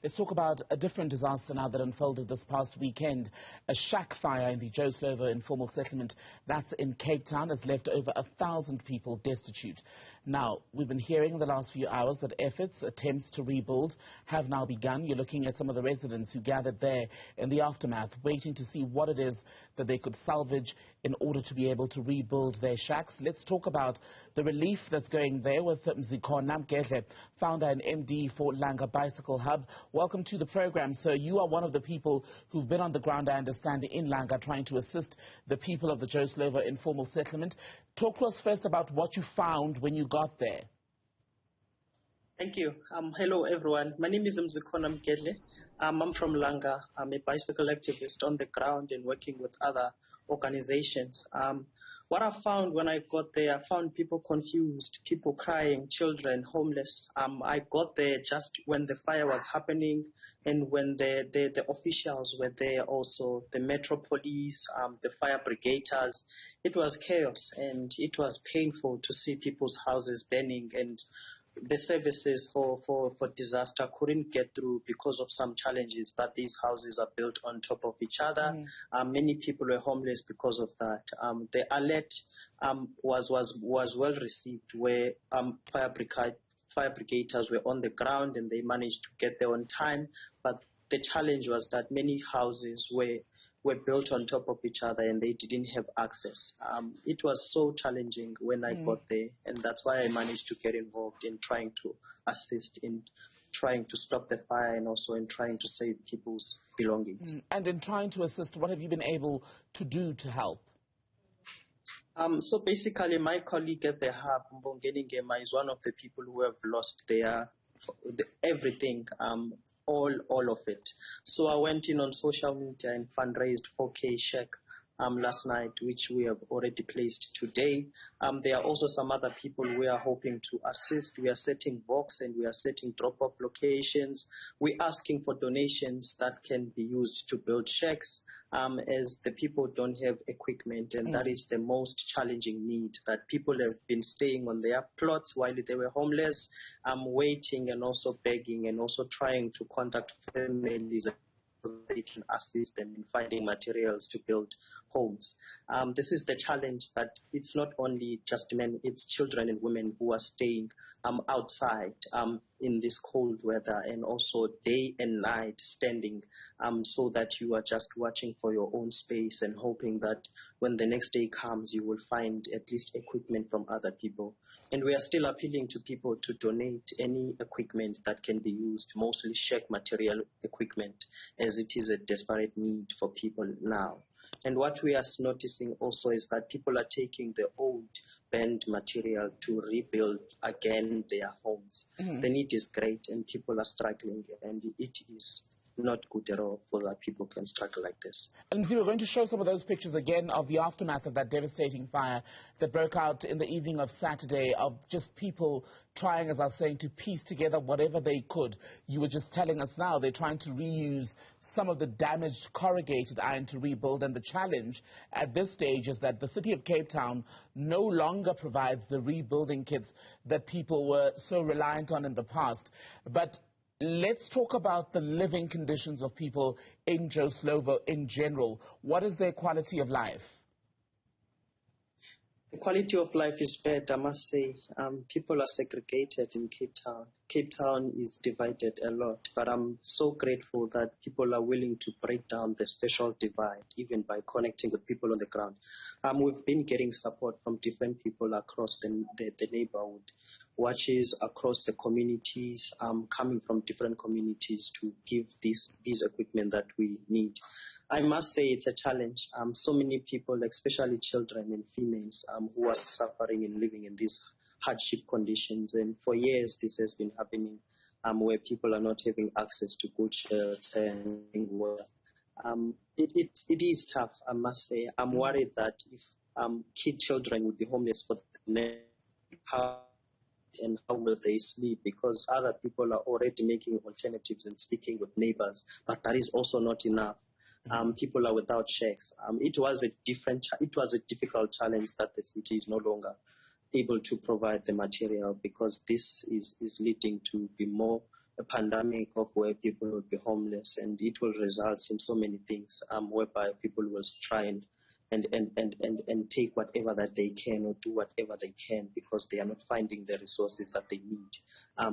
Let's talk about a different disaster now that unfolded this past weekend. A shack fire in the Joe Slovo informal settlement that's in Cape Town has left over 1,000 people destitute. Now, we've been hearing in the last few hours that attempts to rebuild have now begun. You're looking at some of the residents who gathered there in the aftermath, waiting to see what it is that they could salvage in order to be able to rebuild their shacks. Let's talk about the relief that's going there with Mzikhona Mgedle, founder and MD for Langa Bicycle Hub. Welcome to the program. So you are one of the people who've been on the ground, I understand, in Langa, trying to assist the people of the Joe Slovo informal settlement. Talk to us first about what you found when you got there. Thank you. Hello, everyone. My name is Mzikhona Mgedle. I'm from Langa. I'm a bicycle activist on the ground and working with other organizations. What I found when I got there, I found people confused, people crying, children, homeless. I got there just when the fire was happening and when the officials were there also, the Metro Police, the fire brigaders. It was chaos and it was painful to see people's houses burning, and the services for disaster couldn't get through because of some challenges that these houses are built on top of each other. Many people were homeless because of that. The alert was well received, where fire brigaders were on the ground and they managed to get there on time. But the challenge was that many houses were built on top of each other and they didn't have access. It was so challenging when I got there, and that's why I managed to get involved in trying to assist in trying to stop the fire and also in trying to save people's belongings. And in trying to assist, what have you been able to do to help? So basically, my colleague at the hub, Mbongeni Ngema, is one of the people who have lost their everything. All of it. So I went in on social media and fundraised 4K check last night, which we have already placed today. There are also some other people we are hoping to assist. We are setting box and we are setting drop-off locations. We're asking for donations that can be used to build shacks, as the people don't have equipment, and that is the most challenging need, that people have been staying on their plots while they were homeless, waiting and also begging and also trying to contact families so they can assist them in finding materials to build homes. This is the challenge, that it's not only just men, it's children and women who are staying outside in this cold weather, and also day and night standing, so that you are just watching for your own space and hoping that when the next day comes, you will find at least equipment from other people. And we are still appealing to people to donate any equipment that can be used, mostly shack material equipment, as it is a desperate need for people now. And what we are noticing also is that people are taking the old burned material to rebuild again their homes. The need is great and people are struggling, and it is not good at all for that people can struggle like this. And we're going to show some of those pictures again of the aftermath of that devastating fire that broke out in the evening of Saturday, of just people trying, as I was saying, to piece together whatever they could. You were just telling us now they're trying to reuse some of the damaged corrugated iron to rebuild, and the challenge at this stage is that the city of Cape Town no longer provides the rebuilding kits that people were so reliant on in the past. But let's talk about the living conditions of people in Joe Slovo in general. What is their quality of life? The quality of life is bad, I must say. People are segregated in Cape Town. Cape Town is divided a lot, but I'm so grateful that people are willing to break down the special divide, even by connecting with people on the ground. We've been getting support from different people across the neighborhood, watches across the communities, coming from different communities to give this equipment that we need. I must say it's a challenge. So many people, especially children and females, who are suffering and living in these hardship conditions. And for years, this has been happening, where people are not having access to good shelter and water. It is tough, I must say. I'm worried that if children would be homeless for the next, and how will they sleep, because other people are already making alternatives and speaking with neighbors, but that is also not enough. People are without shacks. It was a difficult challenge that the city is no longer able to provide the material, because this is leading to be more a pandemic of where people will be homeless, and it will result in so many things whereby people will try and take whatever that they can or do whatever they can because they are not finding the resources that they need,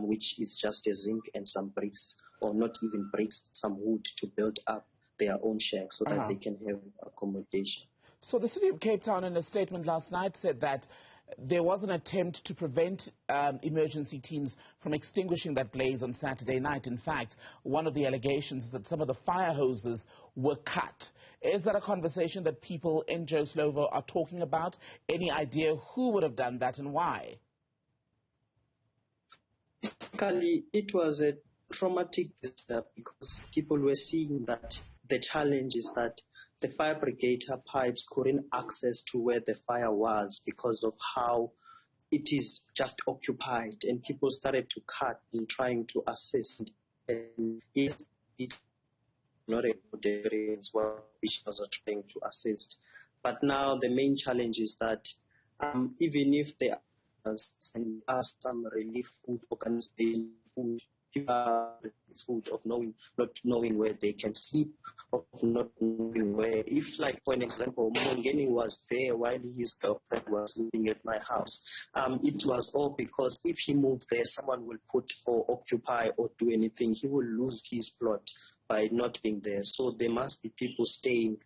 which is just a zinc and some bricks, or not even bricks, some wood to build up their own shack so that they can have accommodation. So the city of Cape Town, in a statement last night, said that there was an attempt to prevent emergency teams from extinguishing that blaze on Saturday night. In fact, one of the allegations is that some of the fire hoses were cut. Is that a conversation that people in Joe Slovo are talking about? Any idea who would have done that and why? Basically, it was a traumatic disaster because people were seeing that the challenge is that the fire brigade pipes couldn't access to where the fire was because of how it is just occupied, and people started to cut and trying to assist. And yes, it not a good area as well, which was trying to assist. But now the main challenge is that even if there are some relief food organization food, food of not knowing where they can sleep, of not knowing where. If, like, for an example, Mongeni was there while his girlfriend was living at my house, it was all because if he moved there, someone will put or occupy or do anything. He will lose his plot by not being there. So there must be people staying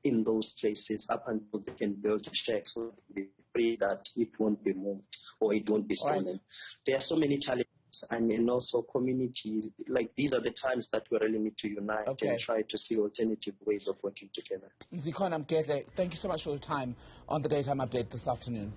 in those places up until they can build a shack so they pray that it won't be moved or it won't be stolen. Right. There are so many challenges. And also communities, like these are the times that we really need to unite and try to see alternative ways of working together. Mzikhona Mgedle, thank you so much for your time on the Daytime Update this afternoon.